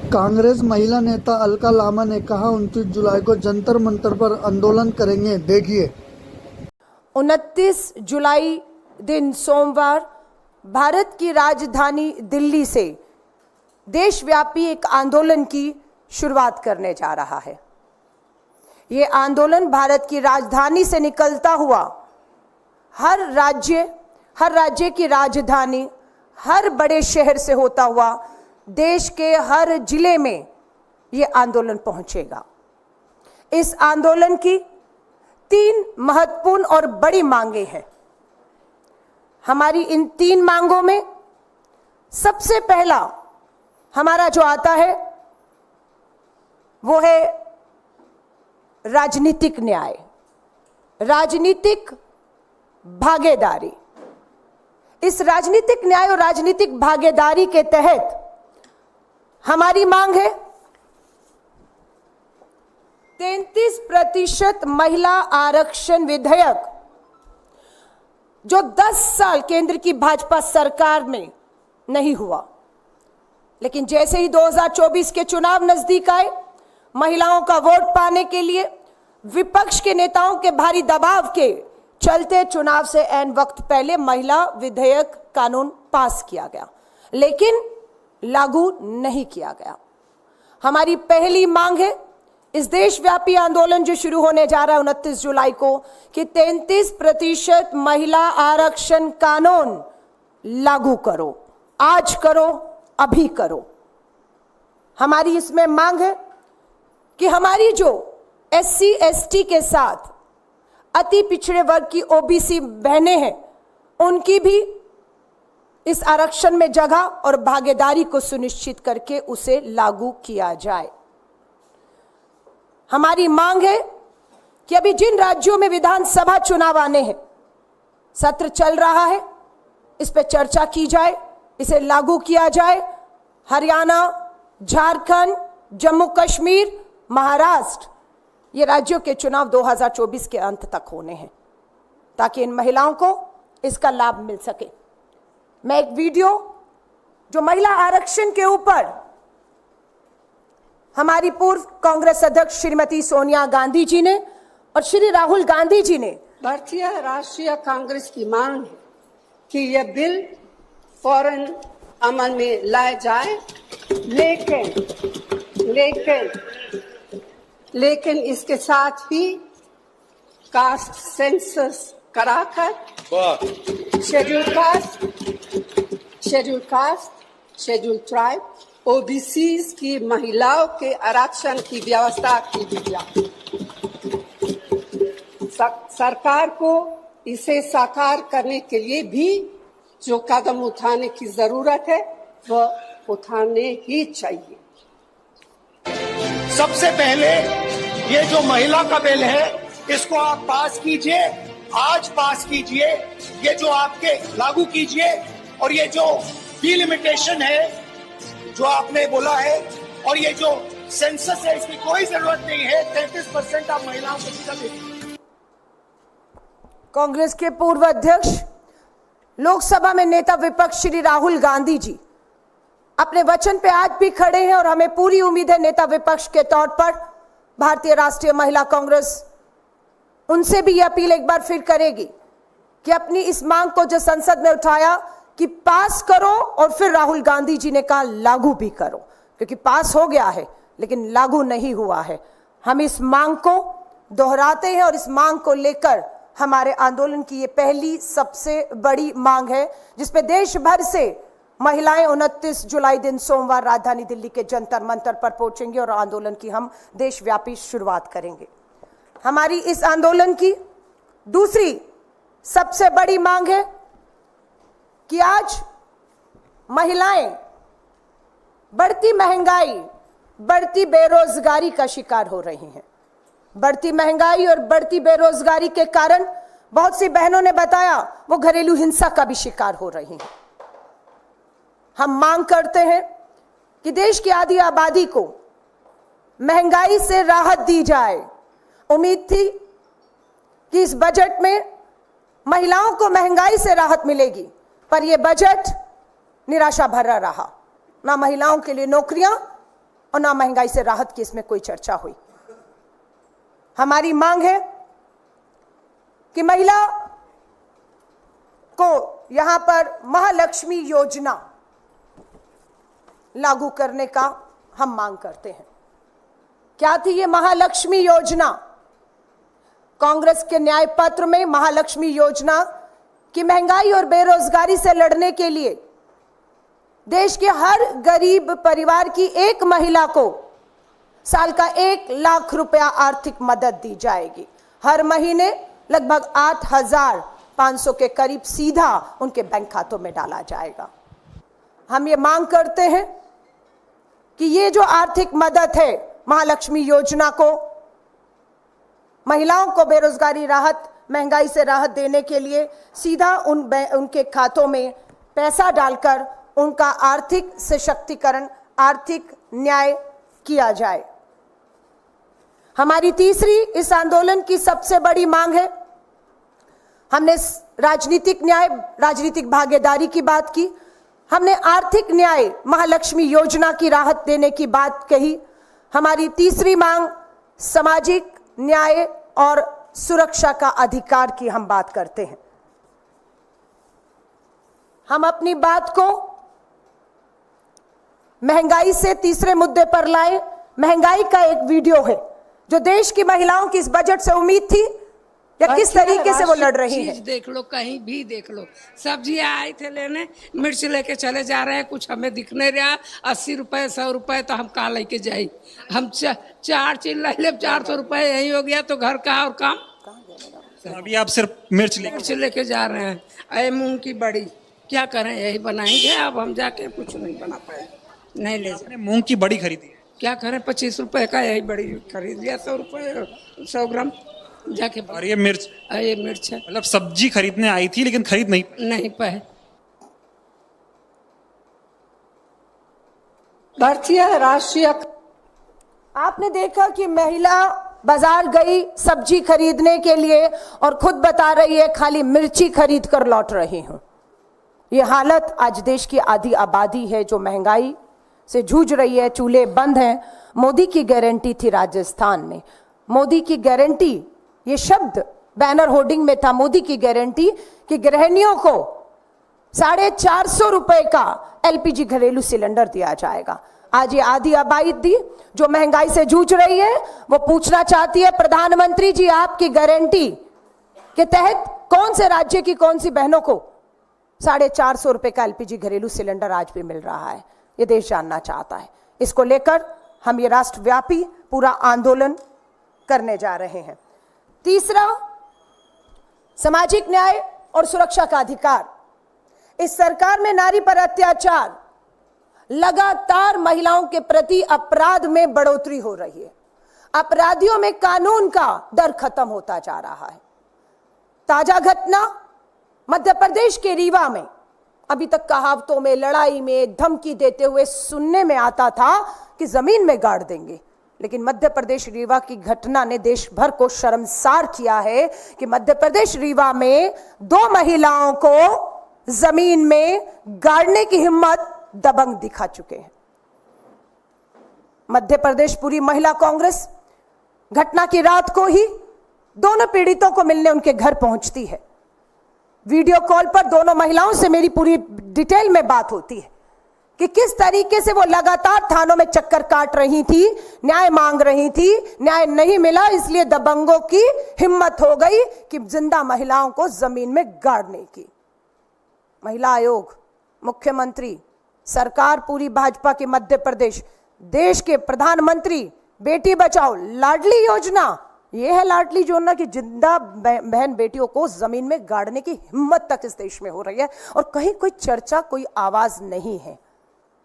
कांग्रेस महिला नेता अलका लामा ने कहा 29 जुलाई को जंतर मंतर पर आंदोलन करेंगे। देखिए, 29 जुलाई दिन सोमवार भारत की राजधानी दिल्ली से देशव्यापी एक आंदोलन की शुरुआत करने जा रहा है। ये आंदोलन भारत की राजधानी से निकलता हुआ हर राज्य की राजधानी, हर बड़े शहर से होता हुआ देश के हर जिले में ये आंदोलन पहुंचेगा। इस आंदोलन की 3 महत्वपूर्ण और बड़ी मांगें हैं। हमारी इन 3 मांगों में सबसे पहला हमारा जो आता है वो है राजनीतिक न्याय, राजनीतिक भागीदारी। इस राजनीतिक न्याय और राजनीतिक भागीदारी के तहत हमारी मांग है 33% महिला आरक्षण विधेयक, जो 10 साल केंद्र की भाजपा सरकार में नहीं हुआ, लेकिन जैसे ही 2024 के चुनाव नजदीक आए, महिलाओं का वोट पाने के लिए विपक्ष के नेताओं के भारी दबाव के चलते चुनाव से ऐन वक्त पहले महिला विधेयक कानून पास किया गया, लेकिन लागू नहीं किया गया। हमारी पहली मांग है इस देशव्यापी आंदोलन जो शुरू होने जा रहा है 29 जुलाई को, कि 33% महिला आरक्षण कानून लागू करो, आज करो, अभी करो। हमारी इसमें मांग है कि हमारी जो SC ST के साथ अति पिछड़े वर्ग की OBC बहनें हैं, उनकी भी इस आरक्षण में जगह और भागीदारी को सुनिश्चित करके उसे लागू किया जाए। हमारी मांग है कि अभी जिन राज्यों में विधानसभा चुनाव आने हैं, सत्र चल रहा है, इस पर चर्चा की जाए, इसे लागू किया जाए। हरियाणा, झारखंड, जम्मू कश्मीर, महाराष्ट्र, ये राज्यों के चुनाव 2024 के अंत तक होने हैं, ताकि इन महिलाओं को इसका लाभ मिल सके। मैं एक वीडियो जो महिला आरक्षण के ऊपर हमारी पूर्व कांग्रेस अध्यक्ष श्रीमती सोनिया गांधी जी ने और श्री राहुल गांधी जी ने, भारतीय राष्ट्रीय कांग्रेस की मांग है कि यह बिल फौरन अमल में लाया जाए, लेकिन इसके साथ ही कास्ट सेंसस कराकर schedule caste, schedule tribe, OBCs की महिलाओं के आरक्षण की व्यवस्था की गई। सरकार को इसे साकार करने के लिए भी जो कदम उठाने की जरूरत है वह उठाने ही चाहिए। सबसे पहले ये जो महिला का बिल है, इसको आप पास कीजिए, आज पास कीजिए, ये जो आपके लागू कीजिए। और ये जो डिलिमिटेशन है जो आपने बोला है, और ये जो सेंसस है, इसकी कोई जरूरत नहीं है। 33% आप महिलाओं को टिकट दें। कांग्रेस के पूर्व अध्यक्ष, लोकसभा में नेता विपक्ष श्री राहुल गांधी जी अपने वचन पे आज भी खड़े हैं, और हमें पूरी उम्मीद है नेता विपक्ष के तौर पर भारतीय राष्ट्रीय महिला कांग्रेस उनसे भी यह अपील एक बार फिर करेगी कि अपनी इस मांग को जो संसद में उठाया कि पास करो, और फिर राहुल गांधी जी ने कहा लागू भी करो, क्योंकि पास हो गया है लेकिन लागू नहीं हुआ है। हम इस मांग को दोहराते हैं और इस मांग को लेकर हमारे आंदोलन की ये पहली सबसे बड़ी मांग है, जिसपे देश भर से महिलाएं 29 जुलाई दिन सोमवार राजधानी दिल्ली के जंतर मंतर पर पहुंचेंगी और आंदोलन की हम देशव्यापी शुरुआत करेंगे। हमारी इस आंदोलन की दूसरी सबसे बड़ी मांग है कि आज महिलाएं बढ़ती महंगाई, बढ़ती बेरोजगारी का शिकार हो रही हैं। बढ़ती महंगाई और बढ़ती बेरोजगारी के कारण बहुत सी बहनों ने बताया वो घरेलू हिंसा का भी शिकार हो रही हैं। हम मांग करते हैं कि देश की आधी आबादी को महंगाई से राहत दी जाए। उम्मीद थी कि इस बजट में महिलाओं को महंगाई से राहत मिलेगी, पर यह बजट निराशा भरा रहा। ना महिलाओं के लिए नौकरियां, और ना महंगाई से राहत की इसमें कोई चर्चा हुई। हमारी मांग है कि महिला को यहां पर महालक्ष्मी योजना लागू करने का हम मांग करते हैं। क्या थी ये महालक्ष्मी योजना? कांग्रेस के न्याय पत्र में महालक्ष्मी योजना की महंगाई और बेरोजगारी से लड़ने के लिए देश के हर गरीब परिवार की एक महिला को साल का 1 लाख रुपया आर्थिक मदद दी जाएगी। हर महीने लगभग 8,500 के करीब सीधा उनके बैंक खातों में डाला जाएगा। हम ये मांग करते हैं कि ये जो आर्थिक मदद है महालक्ष्मी योजना को महिलाओं को बेरोजगारी राहत, महंगाई से राहत देने के लिए सीधा उनके खातों में पैसा डालकर उनका आर्थिक सशक्तिकरण, आर्थिक न्याय किया जाए। हमारी तीसरी इस आंदोलन की सबसे बड़ी मांग है, हमने राजनीतिक न्याय, राजनीतिक भागीदारी की बात की, हमने आर्थिक न्याय, महालक्ष्मी योजना की राहत देने की बात कही। हमारी तीसरी मांग सामाजिक न्याय और सुरक्षा का अधिकार की हम बात करते हैं। हम अपनी बात को महंगाई से तीसरे मुद्दे पर लाए। महंगाई का एक वीडियो है जो देश की महिलाओं की इस बजट से उम्मीद थी या किस तरीके से वो लड़ रही है। देख लो, कहीं भी देख लो, सब्जियां आए थे लेने, मिर्च लेके चले जा रहे हैं, कुछ हमें दिख नहीं रहा। 80 रुपए 100 रुपए तो हम कहाँ लेके जाए? हम 4 चीज ले 400 रुपए यही हो गया तो घर का और काम। अभी आप सिर्फ मिर्च लेके जा रहे हैं। अरे मूंग की बड़ी क्या करें, यही बनाएंगे। अब हम जाके कुछ नहीं बना पाए, नहीं ले जाए। मूंग की बड़ी खरीदी है, क्या करें? 25 रुपए का यही बड़ी खरीद लिया, 100 रुपए 100 ग्राम जाके। और ये मिर्च है, मतलब सब्जी खरीदने आई थी लेकिन खरीद नहीं पाए। भारतीय राष्ट्रीय आपने देखा कि महिला बाजार गई सब्जी खरीदने के लिए और खुद बता रही है खाली मिर्ची खरीद कर लौट रही हूं। ये हालत आज देश की आधी आबादी है जो महंगाई से जूझ रही है, चूल्हे बंद हैं। मोदी की गारंटी थी राजस्थान में, मोदी की गारंटी, ये शब्द बैनर होर्डिंग में था, मोदी की गारंटी कि गृहिणियों को 450 रुपए का एलपीजी घरेलू सिलेंडर दिया जाएगा। आज ये आधी आबादी जो महंगाई से जूझ रही है वो पूछना चाहती है, प्रधानमंत्री जी आपकी गारंटी के तहत कौन से राज्य की कौन सी बहनों को 450 रुपए का एलपीजी घरेलू सिलेंडर आज भी मिल रहा है? ये देश जानना चाहता है। इसको लेकर हम ये राष्ट्रव्यापी पूरा आंदोलन करने जा रहे हैं। तीसरा, सामाजिक न्याय और सुरक्षा का अधिकार। इस सरकार में नारी पर अत्याचार, लगातार महिलाओं के प्रति अपराध में बढ़ोतरी हो रही है। अपराधियों में कानून का डर खत्म होता जा रहा है। ताजा घटना मध्य प्रदेश के रीवा में, अभी तक कहावतों में, लड़ाई में धमकी देते हुए सुनने में आता था कि जमीन में गाड़ देंगे, लेकिन मध्य प्रदेश रीवा की घटना ने देश भर को शर्मसार किया है कि मध्य प्रदेश रीवा में 2 महिलाओं को जमीन में गाड़ने की हिम्मत दबंग दिखा चुके हैं। मध्य प्रदेश पूरी महिला कांग्रेस घटना की रात को ही दोनों पीड़ितों को मिलने उनके घर पहुंचती है। वीडियो कॉल पर दोनों महिलाओं से मेरी पूरी डिटेल में बात होती है कि किस तरीके से वो लगातार थानों में चक्कर काट रही थी, न्याय मांग रही थी, न्याय नहीं मिला, इसलिए दबंगों की हिम्मत हो गई कि जिंदा महिलाओं को जमीन में गाड़ने की। महिला आयोग, मुख्यमंत्री, सरकार पूरी भाजपा के मध्य प्रदेश, देश के प्रधानमंत्री, बेटी बचाओ लाडली योजना, ये है लाडली योजना की जिंदा बहन बेटियों को जमीन में गाड़ने की हिम्मत तक इस देश में हो रही है और कहीं कोई चर्चा, कोई आवाज नहीं है।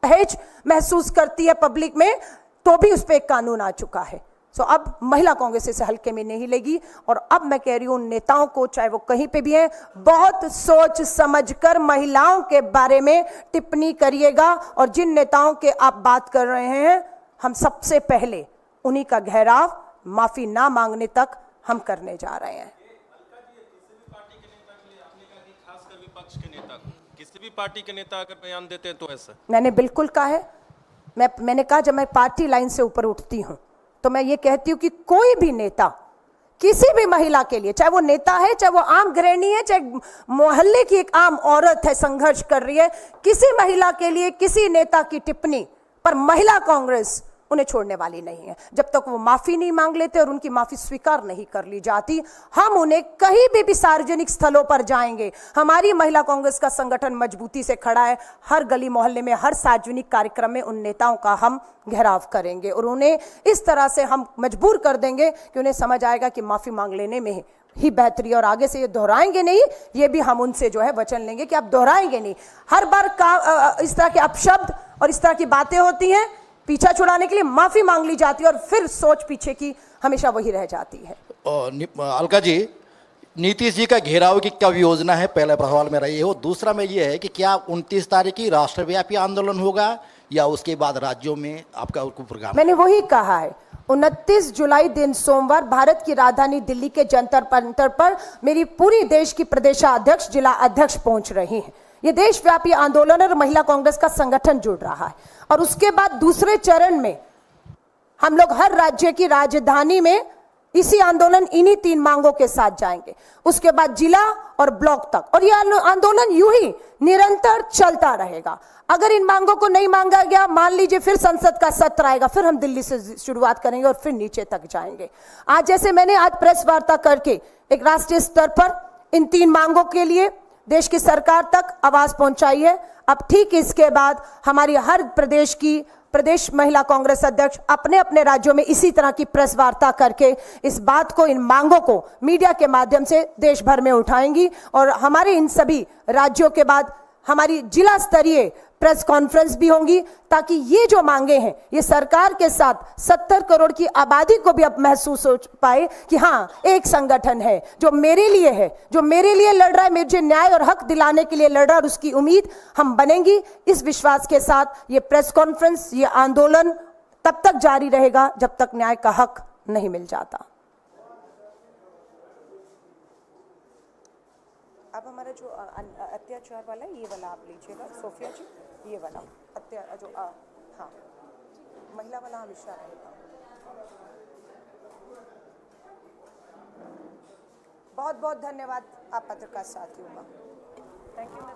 दहेज महसूस करती है पब्लिक में तो भी उस पर एक कानून आ चुका है। सो अब महिला कांग्रेस इसे हल्के में नहीं लेगी और अब मैं कह रही हूं नेताओं को, चाहे वो कहीं पे भी हैं, बहुत सोच समझकर महिलाओं के बारे में टिप्पणी करिएगा और जिन नेताओं के आप बात कर रहे हैं हम सबसे पहले उन्हीं का घेराव माफी ना मांगने तक हम करने जा रहे हैं। किसी भी पार्टी के नेता अगर बयान देते हैं तो ऐसा मैंने बिल्कुल कहा है मैंने कहा जब मैं पार्टी लाइन से ऊपर उठती हूं तो मैं ये कहती हूं कि कोई भी नेता किसी भी महिला के लिए, चाहे वो नेता है, चाहे वो आम गृहिणी है, चाहे मोहल्ले की एक आम औरत है, संघर्ष कर रही है, किसी महिला के लिए किसी नेता की टिप्पणी पर महिला कांग्रेस उन्हें छोड़ने वाली नहीं है। जब तक वो माफी नहीं मांग लेते और उनकी माफी स्वीकार नहीं कर ली जाती, हम उन्हें कहीं भी सार्वजनिक स्थलों पर जाएंगे। हमारी महिला कांग्रेस का संगठन मजबूती से खड़ा है। हर गली मोहल्ले में, हर सार्वजनिक कार्यक्रम में उन नेताओं का हम घेराव करेंगे और उन्हें इस तरह से हम मजबूर कर देंगे कि उन्हें समझ आएगा कि माफी मांग लेने में ही बेहतरी, और आगे से ये दोहराएंगे नहीं। ये भी हम उनसे जो है वचन लेंगे कि आप दोहराएंगे नहीं। हर बार इस तरह के अपशब्द और इस तरह की बातें होती हैं, पीछा छुड़ाने के लिए माफी मांग ली जाती है और फिर सोच पीछे की हमेशा वही रह जाती है। अलका जी, नीतीश जी का घेराव की क्या योजना है, पहला सवाल मेरा ये हो। दूसरा में ये है कि क्या 29 तारीख की राष्ट्रव्यापी आंदोलन होगा या उसके बाद राज्यों में आपका प्रोग्राम? मैंने वही कहा है, 29 जुलाई दिन सोमवार भारत की राजधानी दिल्ली के जंतर मंतर पर मेरी पूरी देश की प्रदेशाध्यक्ष, जिला अध्यक्ष पहुंच रही हैं। ये देशव्यापी आंदोलन और महिला कांग्रेस का संगठन जुड़ रहा है और उसके बाद दूसरे चरण में हम लोग हर राज्य की राजधानी में इसी आंदोलन, इन्हीं 3 मांगों के साथ जाएंगे। उसके बाद जिला और ब्लॉक तक, और यह आंदोलन यूं ही निरंतर चलता रहेगा। अगर इन मांगों को नहीं मांगा गया, मान लीजिए फिर संसद का सत्र आएगा, फिर हम दिल्ली से शुरुआत करेंगे और फिर नीचे तक जाएंगे। आज जैसे मैंने आज प्रेस वार्ता करके एक राष्ट्रीय स्तर पर इन 3 मांगों के लिए देश की सरकार तक आवाज पहुंचाई है। अब ठीक इसके बाद हमारी हर प्रदेश महिला कांग्रेस अध्यक्ष अपने अपने राज्यों में इसी तरह की प्रेस वार्ता करके इस बात को, इन मांगों को मीडिया के माध्यम से देश भर में उठाएंगी और हमारे इन सभी राज्यों के बाद हमारी जिला स्तरीय प्रेस कॉन्फ्रेंस भी होंगी, ताकि ये जो मांगे हैं ये सरकार के साथ 70 करोड़ की आबादी को भी अब महसूस हो पाए कि हाँ, एक संगठन है जो मेरे लिए है, जो मेरे लिए लड़ रहा है, मुझे न्याय और हक दिलाने के लिए लड़ रहा है, और उसकी उम्मीद हम बनेंगी। इस विश्वास के साथ ये प्रेस कॉन्फ्रेंस, ये आंदोलन तब तक जारी रहेगा जब तक न्याय का हक नहीं मिल जाता। अब हमारा जो अत्याचार वाला है, ये वाला आप लीजिएगा सोफिया जी, ये वाला हाँ, महिला वाला हमेशा रहेगा। बहुत बहुत धन्यवाद आप पत्रकार साथियों का। Thank you.